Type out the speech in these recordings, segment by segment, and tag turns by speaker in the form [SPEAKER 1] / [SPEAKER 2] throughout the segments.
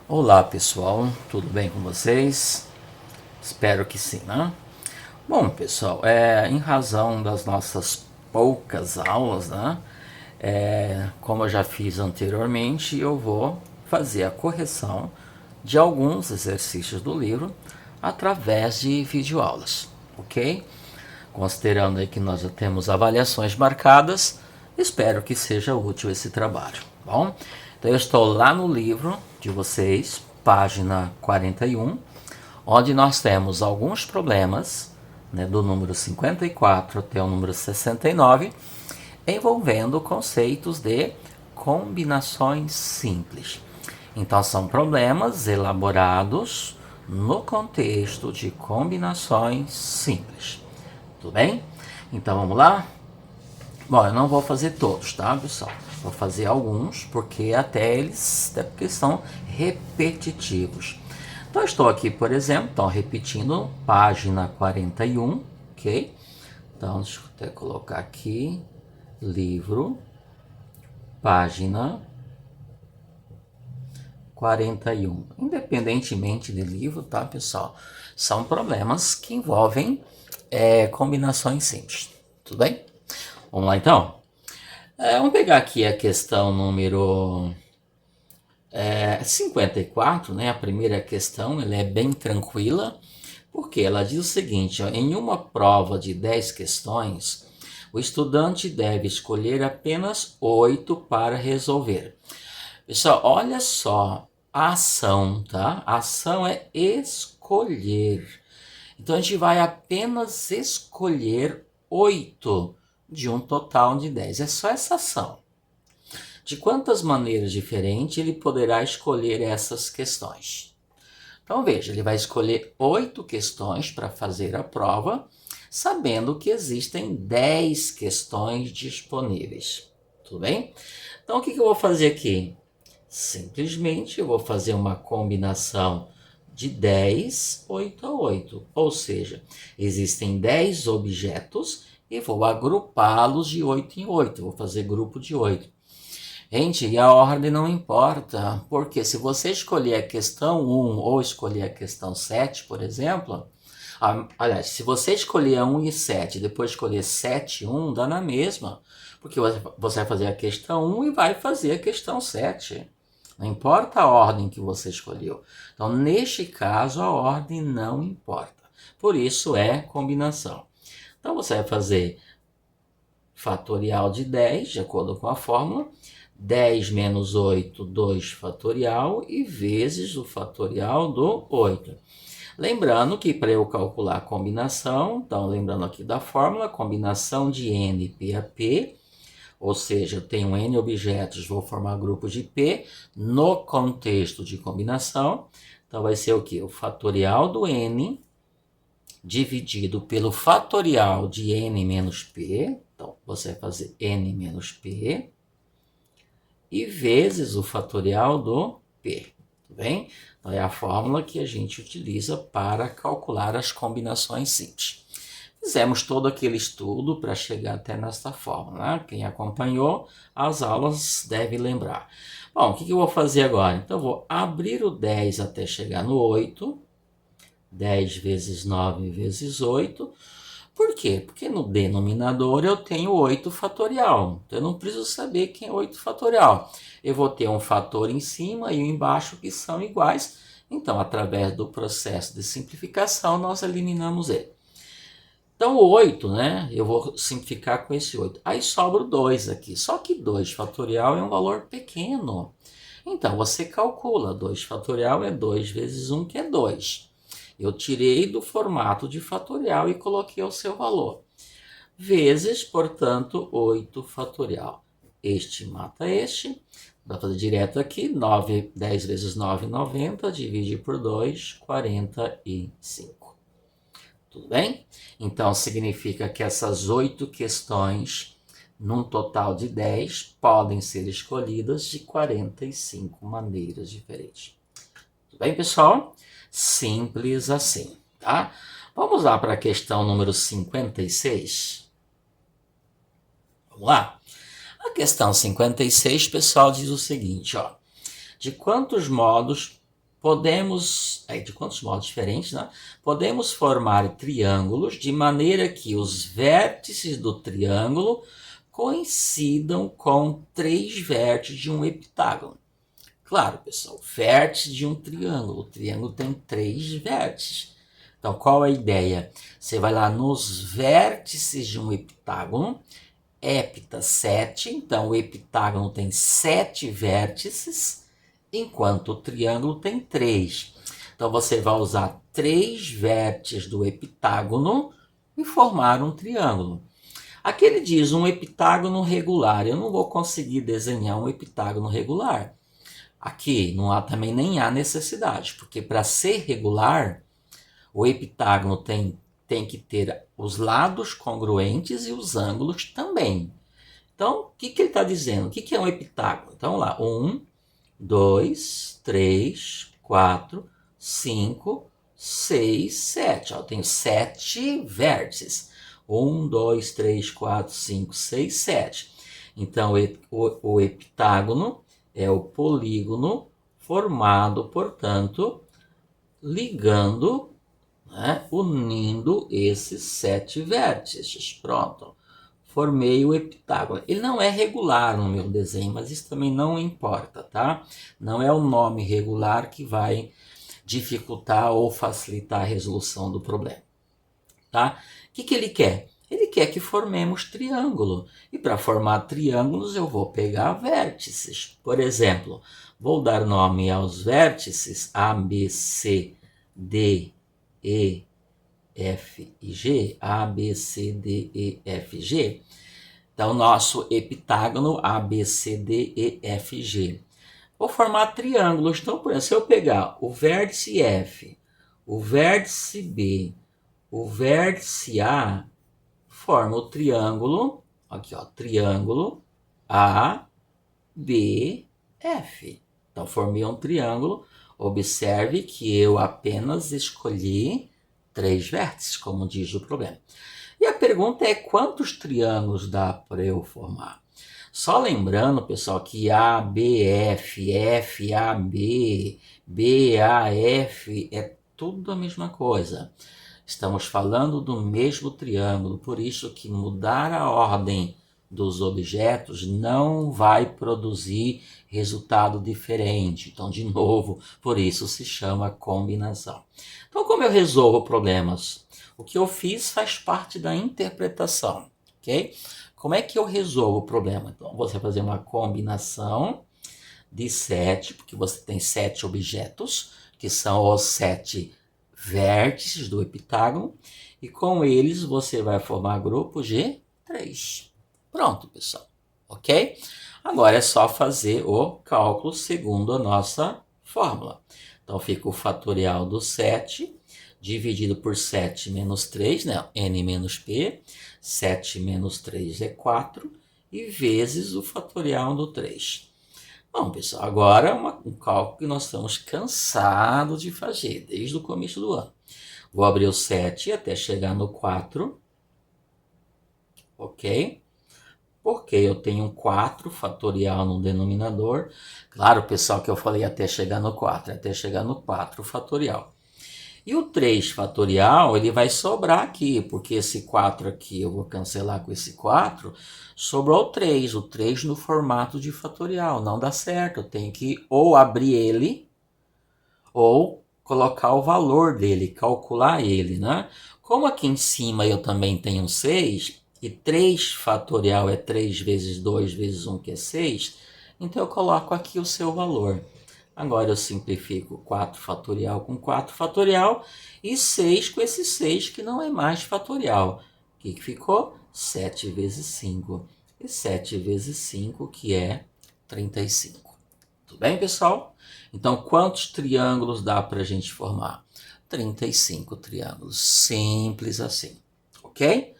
[SPEAKER 1] Olá pessoal, tudo bem com vocês? Espero que sim, né? Bom pessoal, em razão das nossas poucas aulas, né? Como eu já fiz anteriormente, eu vou fazer a correção de alguns exercícios do livro através de videoaulas, ok? Considerando aí que nós já temos avaliações marcadas, espero que seja útil esse trabalho, bom? Então eu estou lá no livro de vocês, página 41, onde nós temos alguns problemas, né, do número 54 até o número 69, envolvendo conceitos de combinações simples. Então são problemas elaborados no contexto de combinações simples. Tudo bem? Então vamos lá? Bom, eu não vou fazer todos, tá, pessoal? Vou fazer alguns, até porque são repetitivos. Então, eu estou aqui, por exemplo, então, repetindo, página 41, ok? Então, deixa eu até colocar aqui, livro, página 41. Independentemente de livro, tá, pessoal? São problemas que envolvem combinações simples, tudo bem? Vamos lá, então? Vamos pegar aqui a questão número 54, né? A primeira questão, ela é bem tranquila, porque ela diz o seguinte, ó, em uma prova de 10 questões, o estudante deve escolher apenas 8 para resolver. Pessoal, olha só, a ação, tá? A ação é escolher. Então, a gente vai apenas escolher 8 de um total de 10. É só essa ação. De quantas maneiras diferentes ele poderá escolher essas questões? Então veja, ele vai escolher 8 questões para fazer a prova, sabendo que existem 10 questões disponíveis. Tudo bem? Então o que eu vou fazer aqui? Simplesmente eu vou fazer uma combinação de 10, 8 a 8. Ou seja, existem 10 objetos e vou agrupá-los de 8 em 8. Vou fazer grupo de 8. Gente, e a ordem não importa, porque se você escolher a questão 1 ou escolher a questão 7, por exemplo, aliás, se você escolher a 1 e 7 e depois escolher 7 e 1, dá na mesma, porque você vai fazer a questão 1 e vai fazer a questão 7. Não importa a ordem que você escolheu. Então, neste caso, a ordem não importa. Por isso é combinação. Então, você vai fazer fatorial de 10, de acordo com a fórmula, 10 menos 8, 2 fatorial, e vezes o fatorial do 8. Lembrando que para eu calcular a combinação, então lembrando aqui da fórmula, combinação de n p a p, ou seja, eu tenho n objetos, vou formar grupo de p no contexto de combinação. Então vai ser o que? O fatorial do n dividido pelo fatorial de n menos p. Então, você vai fazer n menos p e vezes o fatorial do p, tudo bem? Então, é a fórmula que a gente utiliza para calcular as combinações simples. Fizemos todo aquele estudo para chegar até nesta fórmula, né? Quem acompanhou as aulas deve lembrar. Bom, o que eu vou fazer agora? Então, eu vou abrir o 10 até chegar no 8, 10 vezes 9 vezes 8. Por quê? Porque no denominador eu tenho 8 fatorial. Então eu não preciso saber quem é 8 fatorial. Eu vou ter um fator em cima e um embaixo que são iguais. Então, através do processo de simplificação, nós eliminamos ele. Então, o 8, né? Eu vou simplificar com esse 8. Aí sobra o 2 aqui. Só que 2 fatorial é um valor pequeno. Então, você calcula. 2 fatorial é 2 vezes 1, que é 2. Eu tirei do formato de fatorial e coloquei o seu valor. Vezes, portanto, 8 fatorial. Este mata este. Dá para fazer direto aqui. 9, 10 vezes 9, 90. Divide por 2, 45. Tudo bem? Então, significa que essas 8 questões, num total de 10, podem ser escolhidas de 45 maneiras diferentes. Tudo bem, pessoal? Simples assim, tá? Vamos lá para a questão número 56. Vamos lá? A questão 56, pessoal, diz o seguinte, ó. De quantos modos podemos, de quantos modos diferentes, né? Podemos formar triângulos de maneira que os vértices do triângulo coincidam com 3 vértices de um heptágono. Claro, pessoal, vértice de um triângulo. O triângulo tem 3 vértices. Então, qual é a ideia? Você vai lá nos vértices de um heptágono, hepta 7, então o heptágono tem 7 vértices, enquanto o triângulo tem 3. Então, você vai usar 3 vértices do heptágono e formar um triângulo. Aqui ele diz um heptágono regular. Eu não vou conseguir desenhar um heptágono regular. Aqui também nem há necessidade, porque para ser regular, o heptágono tem que ter os lados congruentes e os ângulos também. Então, o que ele está dizendo? O que é um heptágono? Então, lá, 1, 2, 3, 4, 5, 6, 7. Eu tenho 7 vértices. 1, 2, 3, 4, 5, 6, 7. Então, o heptágono é o polígono formado, portanto, ligando, unindo esses 7 vértices. Pronto, formei o heptágono. Ele não é regular no meu desenho, mas isso também não importa, tá? Não é o nome regular que vai dificultar ou facilitar a resolução do problema, tá? O que ele quer? Ele quer que formemos triângulo. E para formar triângulos eu vou pegar vértices. Por exemplo, vou dar nome aos vértices A, B, C, D, E, F e G. A, B, C, D, E, F, G. Então, nosso heptágono A, B, C, D, E, F, G. Vou formar triângulos. Então, por exemplo, se eu pegar o vértice F, o vértice B, o vértice A, forma o triângulo, aqui ó, triângulo A, B, F. Então, formei um triângulo. Observe que eu apenas escolhi 3 vértices, como diz o problema. E a pergunta é quantos triângulos dá para eu formar? Só lembrando, pessoal, que ABF, FAB, BAF é tudo a mesma coisa. Estamos falando do mesmo triângulo, por isso que mudar a ordem dos objetos não vai produzir resultado diferente. Então, de novo, por isso se chama combinação. Então, como eu resolvo problemas? O que eu fiz faz parte da interpretação, ok? Como é que eu resolvo o problema? Então, você vai fazer uma combinação de 7, porque você tem 7 objetos, que são os 7 vértices do heptágono, e com eles você vai formar grupo G3. Pronto, pessoal, ok? Agora é só fazer o cálculo segundo a nossa fórmula. Então fica o fatorial do 7 dividido por 7 menos 3, né? N menos P, 7 menos 3 é 4, e vezes o fatorial do 3. Bom, pessoal, agora um cálculo que nós estamos cansados de fazer desde o começo do ano. Vou abrir o 7 até chegar no 4, ok? Porque eu tenho 4 fatorial no denominador. Claro, pessoal, que eu falei até chegar no 4, até chegar no 4 fatorial. E o 3 fatorial, ele vai sobrar aqui, porque esse 4 aqui eu vou cancelar com esse 4, sobrou o 3 no formato de fatorial, não dá certo, eu tenho que ou abrir ele, ou colocar o valor dele, calcular ele, né? Como aqui em cima eu também tenho 6, e 3 fatorial é 3 vezes 2 vezes 1, que é 6, então eu coloco aqui o seu valor. Agora eu simplifico 4 fatorial com 4 fatorial e 6 com esse 6 que não é mais fatorial. O que ficou? 7 vezes 5. E 7 vezes 5 que é 35. Tudo bem, pessoal? Então, quantos triângulos dá para a gente formar? 35 triângulos. Simples assim. Ok?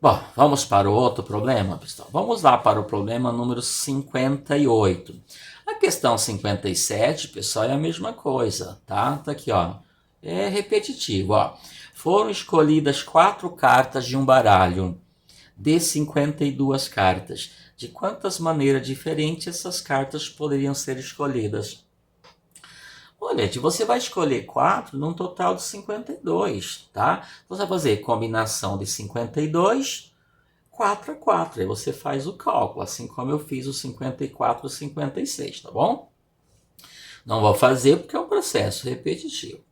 [SPEAKER 1] Bom, vamos para o outro problema, pessoal. Vamos lá para o problema número 58. A questão 57, pessoal, é a mesma coisa, tá? Tá aqui, ó. É repetitivo, ó. Foram escolhidas 4 cartas de um baralho de 52 cartas. De quantas maneiras diferentes essas cartas poderiam ser escolhidas? Olha, você vai escolher 4 num total de 52, tá? Você vai fazer combinação de 52, 4 a 4. Aí você faz o cálculo, assim como eu fiz o 54 e o 56, tá bom? Não vou fazer porque é um processo repetitivo.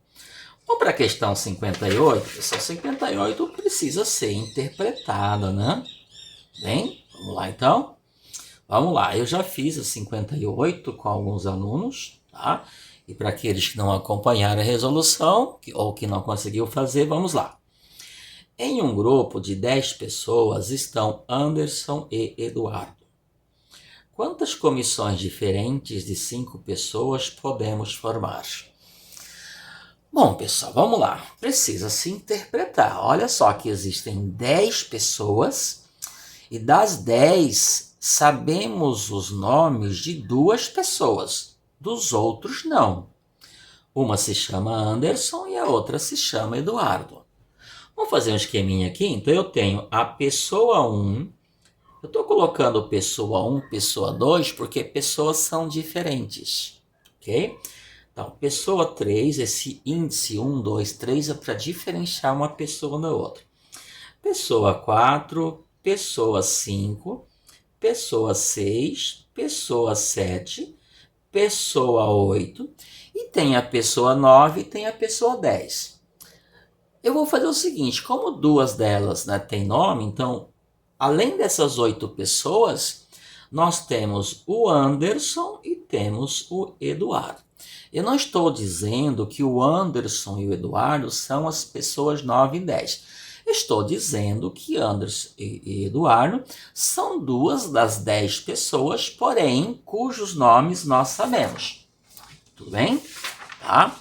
[SPEAKER 1] Vamos para a questão 58. Essa 58 precisa ser interpretada, né? Bem, vamos lá então. Vamos lá, eu já fiz a 58 com alguns alunos, tá? E para aqueles que não acompanharam a resolução, ou que não conseguiu fazer, vamos lá. Em um grupo de 10 pessoas estão Anderson e Eduardo. Quantas comissões diferentes de 5 pessoas podemos formar? Bom, pessoal, vamos lá. Precisa se interpretar. Olha só que existem 10 pessoas e das 10 sabemos os nomes de 2 pessoas. Dos outros, não. Uma se chama Anderson e a outra se chama Eduardo. Vamos fazer um esqueminha aqui? Então eu tenho a pessoa 1. Eu estou colocando pessoa 1, pessoa 2, porque pessoas são diferentes. Ok? Então, pessoa 3, esse índice 1, 2, 3 é para diferenciar uma pessoa da outra. Pessoa 4, pessoa 5, pessoa 6, pessoa 7, pessoa 8 e tem a pessoa 9 e tem a pessoa 10. Eu vou fazer o seguinte, como 2 delas, né, tem nome, então, além dessas 8 pessoas, nós temos o Anderson e temos o Eduardo. Eu não estou dizendo que o Anderson e o Eduardo são as pessoas 9 e 10. Estou dizendo que Anderson e Eduardo são 2 das 10 pessoas, porém, cujos nomes nós sabemos. Tudo bem? Tá?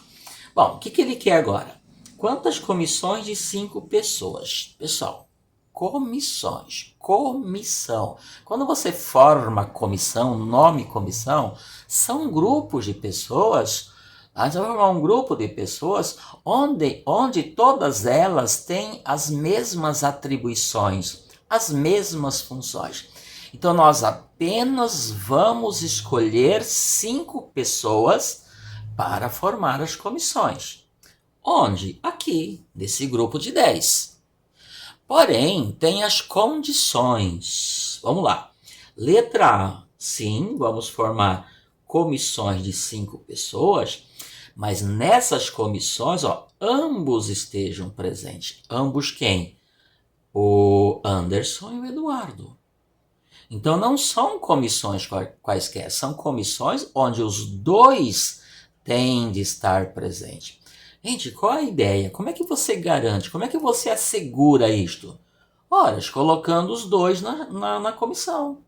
[SPEAKER 1] Bom, o que ele quer agora? Quantas comissões de 5 pessoas? Pessoal, comissões, comissão. Quando você forma comissão, nome comissão, são grupos de pessoas. A gente vai formar um grupo de pessoas onde todas elas têm as mesmas atribuições, as mesmas funções. Então, nós apenas vamos escolher 5 pessoas para formar as comissões. Onde? Aqui, nesse grupo de 10. Porém, tem as condições. Vamos lá. Letra A. Sim, vamos formar comissões de 5 pessoas, mas nessas comissões, ambos estejam presentes. Ambos quem? O Anderson e o Eduardo. Então, não são comissões quaisquer, são comissões onde os dois têm de estar presentes. Gente, qual a ideia? Como é que você garante? Como é que você assegura isto? Ora, colocando os dois na comissão.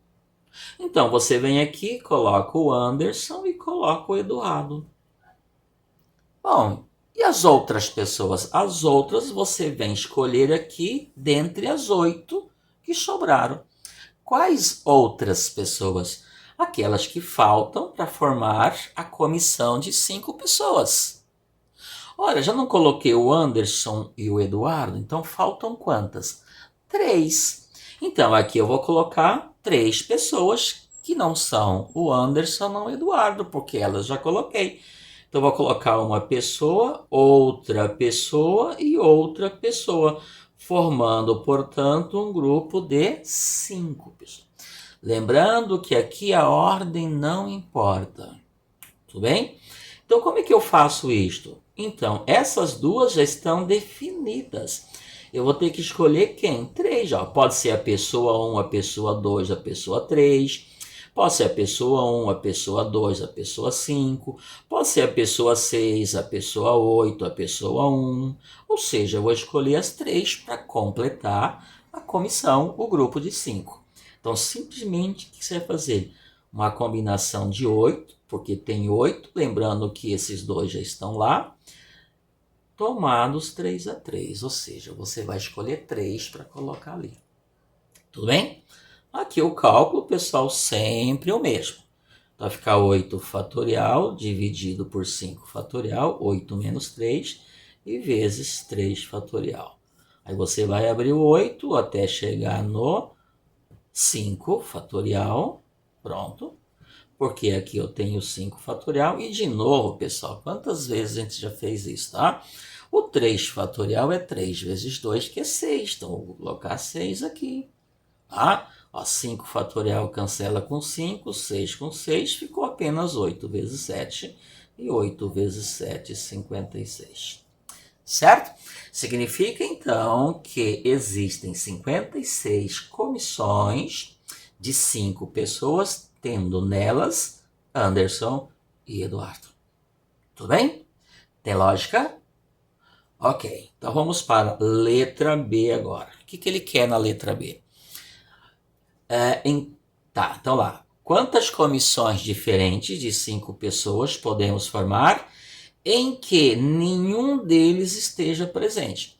[SPEAKER 1] Então, você vem aqui, coloca o Anderson e coloca o Eduardo. Bom, e as outras pessoas? As outras você vem escolher aqui dentre as 8 que sobraram. Quais outras pessoas? Aquelas que faltam para formar a comissão de 5 pessoas. Ora, já não coloquei o Anderson e o Eduardo, então faltam quantas? 3. Então, aqui eu vou colocar 3 pessoas que não são o Anderson ou o Eduardo, porque elas já coloquei. Então, eu vou colocar uma pessoa e outra pessoa, formando, portanto, um grupo de 5 pessoas. Lembrando que aqui a ordem não importa. Tudo bem? Então, como é que eu faço isto? Então, essas duas já estão definidas. Eu vou ter que escolher quem? 3. Pode ser a pessoa 1, a pessoa 2, a pessoa 3. Pode ser a pessoa 1, a pessoa 2, a pessoa 5. Pode ser a pessoa 6, a pessoa 8, a pessoa 1. Ou seja, eu vou escolher as 3 para completar a comissão, o grupo de 5. Então, simplesmente, o que você vai fazer? Uma combinação de 8, porque tem 8, lembrando que esses dois já estão lá, tomados 3 a 3, ou seja, você vai escolher 3 para colocar ali. Tudo bem? Aqui o cálculo, pessoal, sempre o mesmo. Vai ficar 8 fatorial dividido por 5 fatorial, 8 menos 3, e vezes 3 fatorial. Aí você vai abrir o 8 até chegar no 5 fatorial, pronto. porque aqui eu tenho 5 fatorial. E de novo, pessoal, quantas vezes a gente já fez isso, tá? O 3 fatorial é 3 vezes 2, que é 6. Então, eu vou colocar 6 aqui. Tá? Ó, 5 fatorial cancela com 5, 6 com 6, ficou apenas 8 vezes 7. E 8 vezes 7, 56. Certo? Significa, então, que existem 56 comissões de 5 pessoas, tendo nelas Anderson e Eduardo. Tudo bem? Tem lógica? Ok, então vamos para a letra B agora. O que ele quer na letra B? Tá, então lá. Quantas comissões diferentes de 5 pessoas podemos formar em que nenhum deles esteja presente?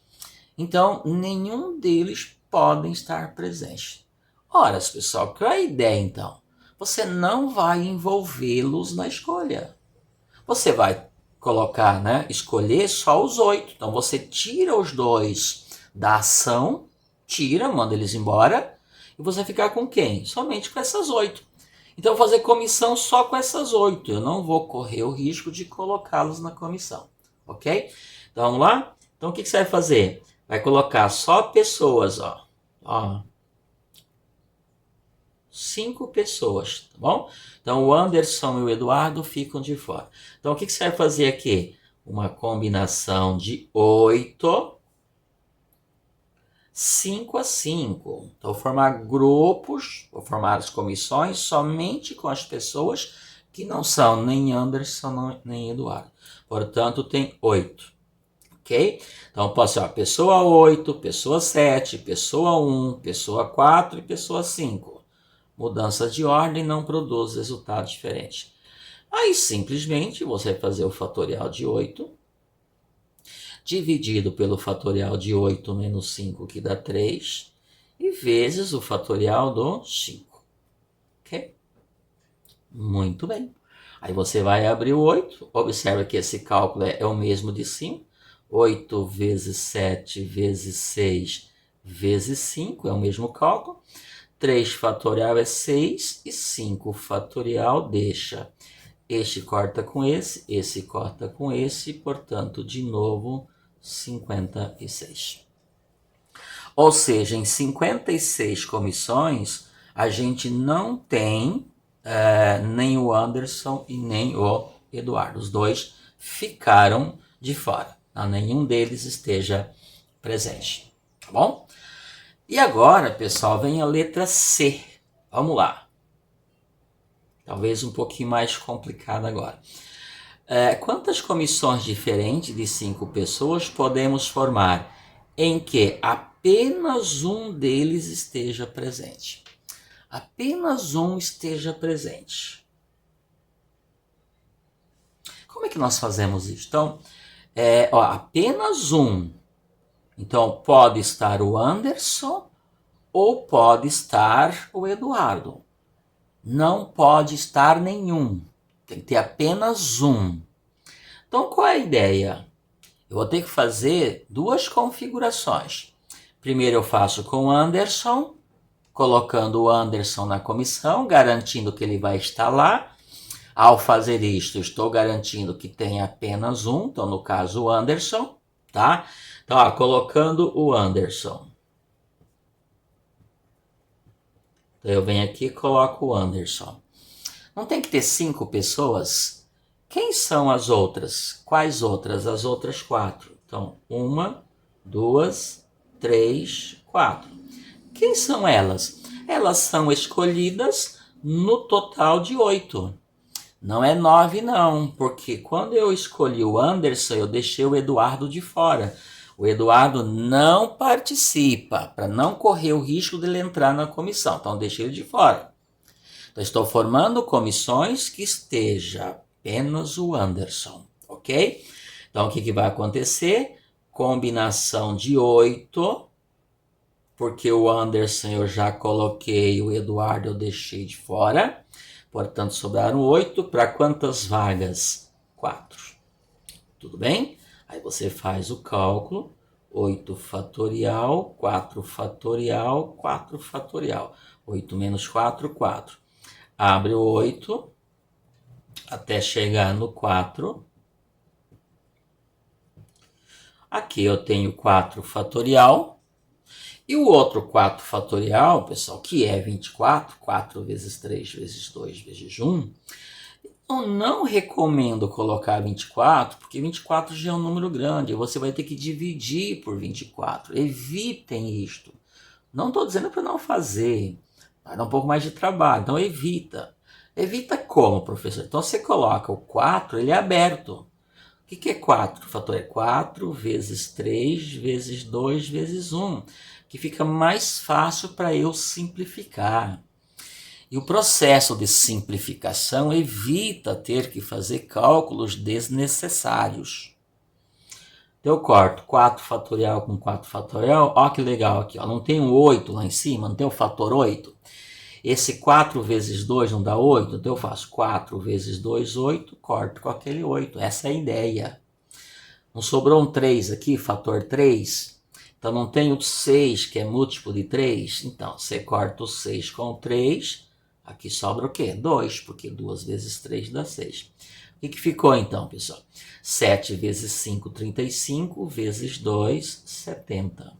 [SPEAKER 1] Então, nenhum deles podem estar presente. Ora, pessoal, qual é a ideia então? Você não vai envolvê-los na escolha. Você vai colocar, né, escolher só os 8. Então, você tira os 2 da ação, manda eles embora, e você vai ficar com quem? Somente com essas 8. Então, eu vou fazer comissão só com essas 8. Eu não vou correr o risco de colocá-los na comissão. Ok? Então, vamos lá? Então, o que você vai fazer? Vai colocar só pessoas, ó. 5 pessoas, tá bom? Então, o Anderson e o Eduardo ficam de fora. Então, o que você vai fazer aqui? Uma combinação de 8, 5 a 5. Então, vou formar grupos, vou formar as comissões somente com as pessoas que não são nem Anderson nem Eduardo. Portanto, tem 8. Ok? Então, posso ser pessoa 8, pessoa 7, pessoa 1, pessoa 4 e pessoa 5. Mudança de ordem não produz resultado diferente. Aí, simplesmente, você vai fazer o fatorial de 8, dividido pelo fatorial de 8 menos 5, que dá 3, e vezes o fatorial do 5. Ok? Muito bem. Aí você vai abrir o 8, observa que esse cálculo é o mesmo de 5. 8 vezes 7 vezes 6 vezes 5 é o mesmo cálculo. 3 fatorial é 6 e 5 fatorial deixa. Este corta com esse corta com esse, portanto, de novo, 56. Ou seja, em 56 comissões, a gente não tem nem o Anderson e nem o Eduardo. Os dois ficaram de fora. Não, nenhum deles esteja presente. Tá bom? E agora, pessoal, vem a letra C. Vamos lá. Talvez um pouquinho mais complicado agora. Quantas comissões diferentes de 5 pessoas podemos formar em que apenas um deles esteja presente? Apenas um esteja presente. Como é que nós fazemos isso? Então, apenas um. Então, pode estar o Anderson ou pode estar o Eduardo. Não pode estar nenhum. Tem que ter apenas um. Então, qual é a ideia? Eu vou ter que fazer 2 configurações. Primeiro eu faço com o Anderson, colocando o Anderson na comissão, garantindo que ele vai estar lá. Ao fazer isto, estou garantindo que tem apenas um, então no caso o Anderson, tá? Então, colocando o Anderson. Então, eu venho aqui e coloco o Anderson. Não tem que ter 5 pessoas? Quem são as outras? Quais outras? As outras 4. Então, 1, 2, 3, 4. Quem são elas? Elas são escolhidas no total de 8. Não é 9 não, porque quando eu escolhi o Anderson, eu deixei o Eduardo de fora. O Eduardo não participa, para não correr o risco de ele entrar na comissão. Então, eu deixei ele de fora. Então, estou formando comissões que esteja apenas o Anderson, ok? Então, o que vai acontecer? Combinação de 8, porque o Anderson eu já coloquei, o Eduardo eu deixei de fora. Portanto, sobraram 8 para quantas vagas? 4. Tudo bem? Aí você faz o cálculo. 8 fatorial, 4 fatorial, 4 fatorial. 8 menos 4, 4. Abre o 8, até chegar no 4. Aqui eu tenho 4 fatorial. E o outro 4 fatorial, pessoal, que é 24, 4 vezes 3 vezes 2 vezes 1, eu não recomendo colocar 24, porque 24 já é um número grande, você vai ter que dividir por 24. Evitem isto. Não estou dizendo para não fazer, vai dar um pouco mais de trabalho, então evita. Evita como, professor? Então você coloca o 4, ele é aberto. O que é 4? O fator é 4 vezes 3 vezes 2 vezes 1, que fica mais fácil para eu simplificar. E o processo de simplificação evita ter que fazer cálculos desnecessários. Então eu corto 4 fatorial com 4 fatorial. Olha que legal aqui. Ó. Não tem um 8 lá em cima, não tem o fator 8. Esse 4 vezes 2 não dá 8, então eu faço 4 vezes 2, 8, corto com aquele 8. Essa é a ideia. Não sobrou um 3 aqui, fator 3. Então não tem o 6, que é múltiplo de 3. Então você corta o 6 com o 3. Aqui sobra o quê? 2, porque 2 vezes 3 dá 6. O que ficou então, pessoal? 7 vezes 5, 35, vezes 2, 70.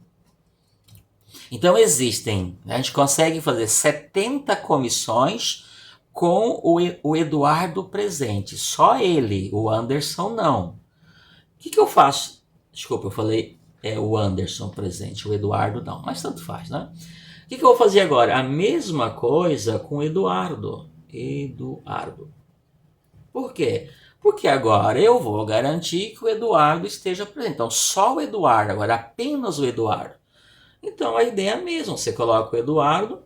[SPEAKER 1] Então existem, a gente consegue fazer 70 comissões com o Eduardo presente. Só ele, o Anderson não. O que eu faço? Desculpa, eu falei o Anderson presente, o Eduardo não, mas tanto faz, né? O que eu vou fazer agora? A mesma coisa com o Eduardo. Eduardo. Por quê? Porque agora eu vou garantir que o Eduardo esteja presente. Então, só o Eduardo, agora apenas o Eduardo. Então, a ideia é a mesma. Você coloca o Eduardo,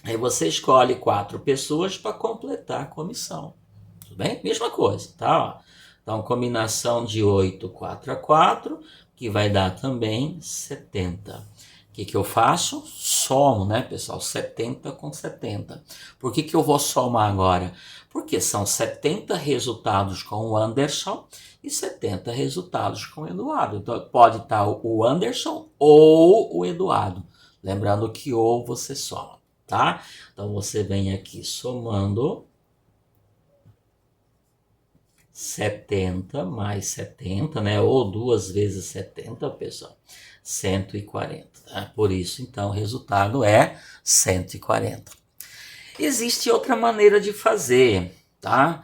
[SPEAKER 1] aí você escolhe 4 pessoas para completar a comissão. Tudo bem? Mesma coisa, tá? Então, combinação de 8, 4 a 4, que vai dar também 70. O que eu faço? Somo, né, pessoal? 70 com 70. Por que eu vou somar agora? Porque são 70 resultados com o Anderson e 70 resultados com o Eduardo. Então, pode estar o Anderson ou o Eduardo. Lembrando que ou você soma, tá? Então, você vem aqui somando 70 mais 70, né? Ou 2 vezes 70, pessoal, 140. Tá? Por isso, então, o resultado é 140. Existe outra maneira de fazer, tá?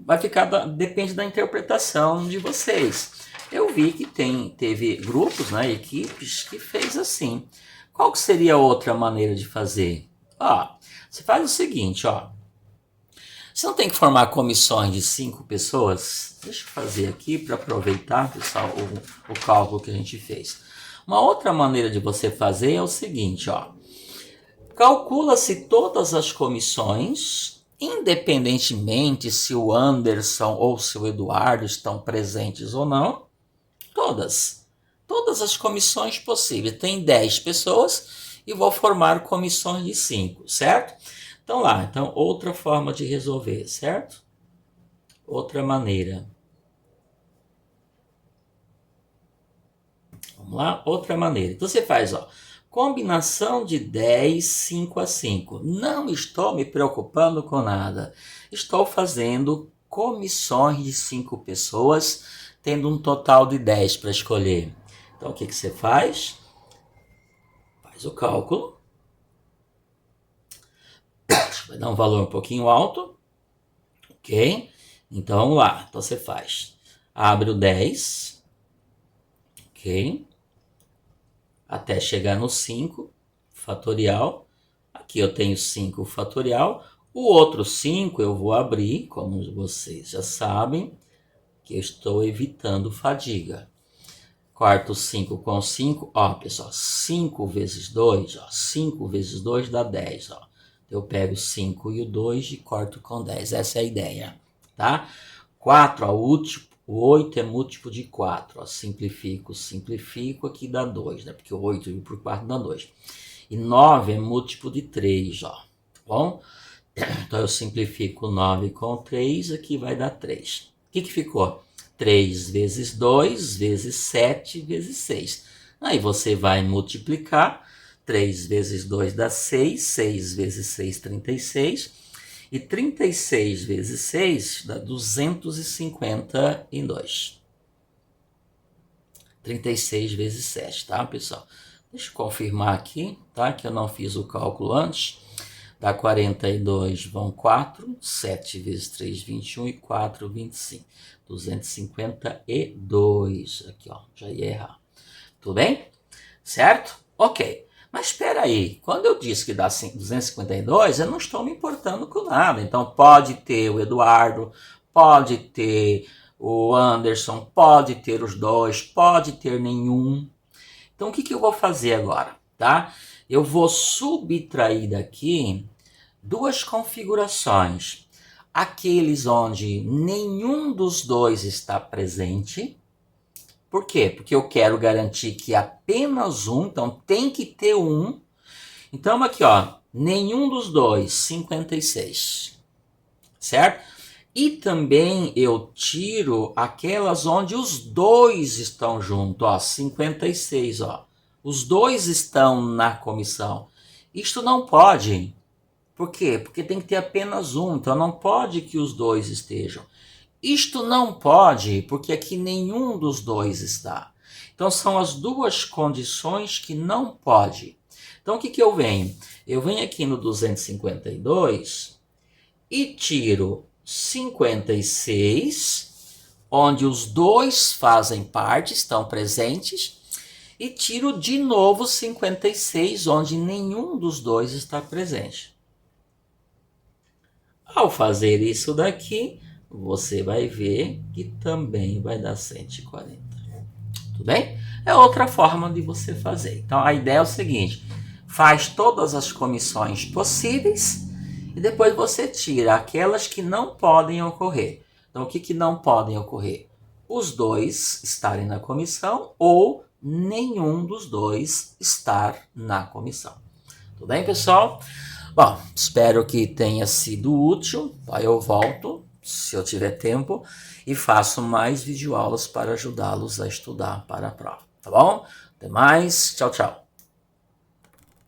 [SPEAKER 1] Vai ficar, depende da interpretação de vocês. Eu vi que teve grupos, né, equipes que fez assim. Qual que seria a outra maneira de fazer? Ó, você faz o seguinte, ó. Você não tem que formar comissões de 5 pessoas? Deixa eu fazer aqui para aproveitar, pessoal, o cálculo que a gente fez. Uma outra maneira de você fazer é o seguinte, ó. Calcula-se todas as comissões, independentemente se o Anderson ou se o Eduardo estão presentes ou não. Todas. Todas as comissões possíveis. Tem 10 pessoas e vou formar comissões de 5, certo? Então lá, então outra forma de resolver, certo? Outra maneira. Vamos lá, outra maneira. Então você faz, ó, combinação de 10, 5 a 5. Não estou me preocupando com nada. Estou fazendo comissões de 5 pessoas, tendo um total de 10 para escolher. Então o que você faz? Faz o cálculo. Vai dar um valor um pouquinho alto, ok? Então vamos lá, então você faz, abre o 10, ok? Até chegar no 5 fatorial, aqui eu tenho 5 fatorial, o outro 5 eu vou abrir, como vocês já sabem, que eu estou evitando fadiga. Corto 5 com 5, ó pessoal, 5 vezes 2, ó, 5 vezes 2 dá 10, ó. Eu pego 5 e o 2 e corto com 10. Essa é a ideia, tá? 4, ó, o 8 é múltiplo de 4. Ó, simplifico, aqui dá 2, né? Porque o 8 por 4 dá 2. E 9 é múltiplo de 3, ó. Tá bom? Então eu simplifico 9 com 3, aqui vai dar 3. O que ficou? 3 vezes 2 vezes 7 vezes 6. Aí você vai multiplicar. 3 vezes 2 dá 6, 6 vezes 6, 36. E 36 vezes 6 dá 252. 36 vezes 7, tá, pessoal? Deixa eu confirmar aqui, tá? Que eu não fiz o cálculo antes. Dá 42, vão 4. 7 vezes 3, 21. E 4, 25. 252. Aqui, ó, já ia errar. Tudo bem? Certo? Ok. Mas espera aí, quando eu disse que dá 252, eu não estou me importando com nada. Então pode ter o Eduardo, pode ter o Anderson, pode ter os dois, pode ter nenhum. Então o que eu vou fazer agora, tá? Eu vou subtrair daqui duas configurações. Aqueles onde nenhum dos dois está presente. Por quê? Porque eu quero garantir que apenas um, então tem que ter um. Então aqui, ó, nenhum dos dois, 56, certo? E também eu tiro aquelas onde os dois estão juntos, ó, 56, ó. Os dois estão na comissão. Isto não pode. Por quê? Porque tem que ter apenas um, então não pode que os dois estejam. Isto não pode, porque aqui nenhum dos dois está. Então são as duas condições que não pode. Então o que eu venho? Eu venho aqui no 252 e tiro 56, onde os dois fazem parte, estão presentes, e tiro de novo 56, onde nenhum dos dois está presente. Ao fazer isso daqui, você vai ver que também vai dar 140. Tudo bem? É outra forma de você fazer. Então a ideia é o seguinte: faz todas as comissões possíveis e depois você tira aquelas que não podem ocorrer. Então o que não podem ocorrer? Os dois estarem na comissão ou nenhum dos dois estar na comissão. Tudo bem, pessoal? Bom, espero que tenha sido útil. Aí eu volto, se eu tiver tempo, e faço mais videoaulas para ajudá-los a estudar para a prova. Tá bom? Até mais. Tchau, tchau.